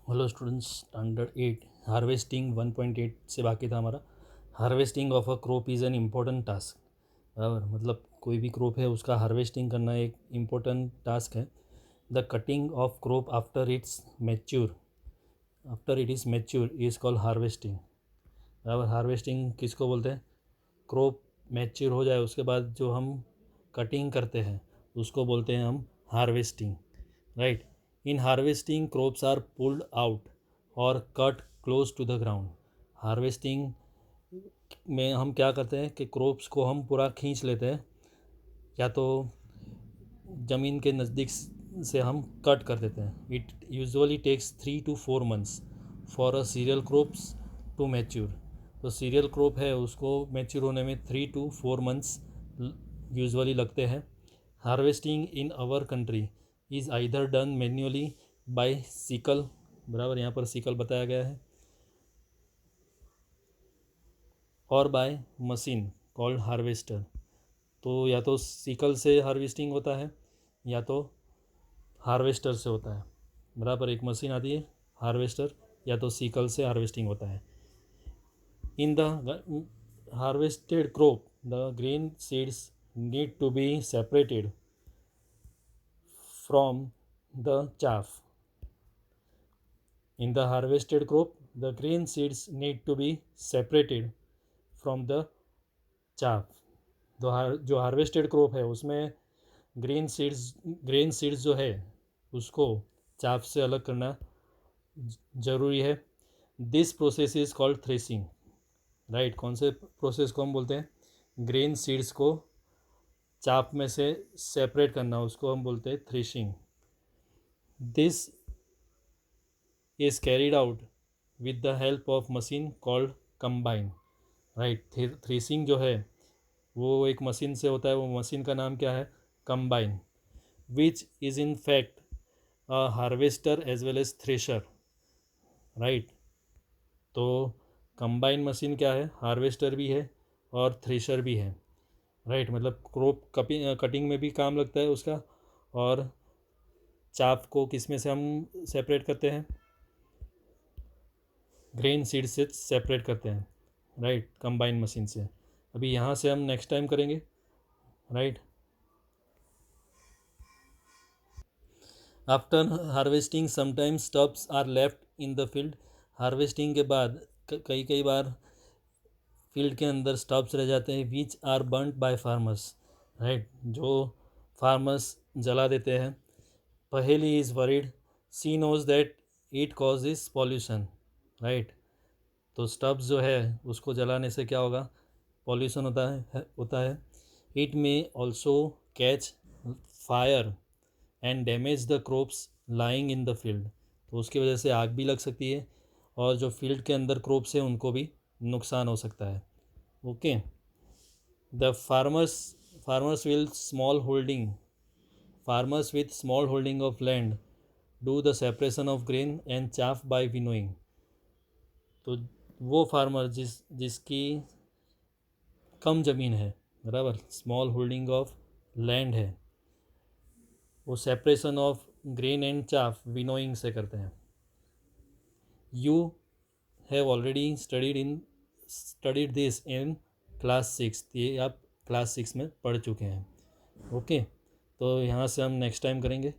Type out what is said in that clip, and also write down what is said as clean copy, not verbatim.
Hello students, standard 8 harvesting 1.8 से बाकी था हमारा। Harvesting of a crop is an important task. बराबर, मतलब कोई भी क्रॉप है उसका हार्वेस्टिंग करना एक इम्पोर्टेंट टास्क है। The cutting of crop after it is mature is called harvesting. बराबर, हार्वेस्टिंग किसको बोलते हैं? क्रॉप मैच्योर हो जाए उसके बाद जो हम कटिंग करते हैं उसको बोलते हैं हम harvesting, right. In harvesting crops are pulled out और cut close to the ground. Harvesting में हम क्या करते हैं कि क्रॉप्स को हम पूरा खींच लेते हैं, या तो ज़मीन के नज़दीक से हम कट कर देते हैं। It usually takes 3 to 4 months for a cereal crops to mature. तो सीरियल क्रॉप है उसको मैच्योर होने में 3 to 4 months यूजुअली लगते हैं। Harvesting in our country is either done manually by sickle, बराबर यहाँ पर सिकल बताया गया है, और बाय मशीन कॉल्ड हार्वेस्टर। तो या तो सिकल से हार्वेस्टिंग होता है या तो हार्वेस्टर से होता है। बराबर, एक मशीन आती है हार्वेस्टर, या तो सिकल से हार्वेस्टिंग होता है। In the harvested crop the grain seeds need to be separated from the chaff. In the harvested crop, the grain seeds need to be separated from the chaff. जो harvested crop है उसमें grain seeds जो है उसको chaff से अलग करना ज़रूरी है। This process is called threshing, right. कौन से प्रोसेस को हम बोलते हैं? ग्रेन सीड्स को चाप में से सेपरेट करना, उसको हम बोलते हैं threshing. This is carried out with the help of machine called combine, right. Threshing जो है वो एक मशीन से होता है, वो मशीन का नाम क्या है? Combine, which is in fact a harvester as well as thresher, right. तो कंबाइन मशीन क्या है? हार्वेस्टर भी है और थ्रेशर भी है, राइट। मतलब क्रॉप कटिंग में भी काम लगता है उसका, और चाप को किस में से हम सेपरेट करते हैं? ग्रेन सीड से सेपरेट करते हैं, राइट, कंबाइन मशीन से। अभी यहाँ से हम नेक्स्ट टाइम करेंगे, right. After harvesting sometimes stubs are left in the field. Harvesting के बाद कई कई बार फील्ड के अंदर स्टब्स रह जाते हैं, which are burned by farmers, right, जो फार्मर्स जला देते हैं। Paheli is worried, she knows that it causes pollution, right. तो स्टब्स जो है उसको जलाने से क्या होगा? पॉल्यूशन होता है। It may also catch fire and damage the crops lying in the field. तो उसकी वजह से आग भी लग सकती है, और जो फील्ड के अंदर क्रॉप्स है उनको भी नुकसान हो सकता है। Okay, the farmers will small holding farmers with small holding of land do the separation of grain and chaff by winnowing. तो वो फार्मर जिसकी कम ज़मीन है, बराबर, स्मॉल होल्डिंग ऑफ लैंड है, वो separation of grain and chaff winnowing से करते हैं। You have already studied this in class 6। ये आप क्लास 6 में पढ़ चुके हैं। ओके, तो यहाँ से हम नेक्स्ट टाइम करेंगे।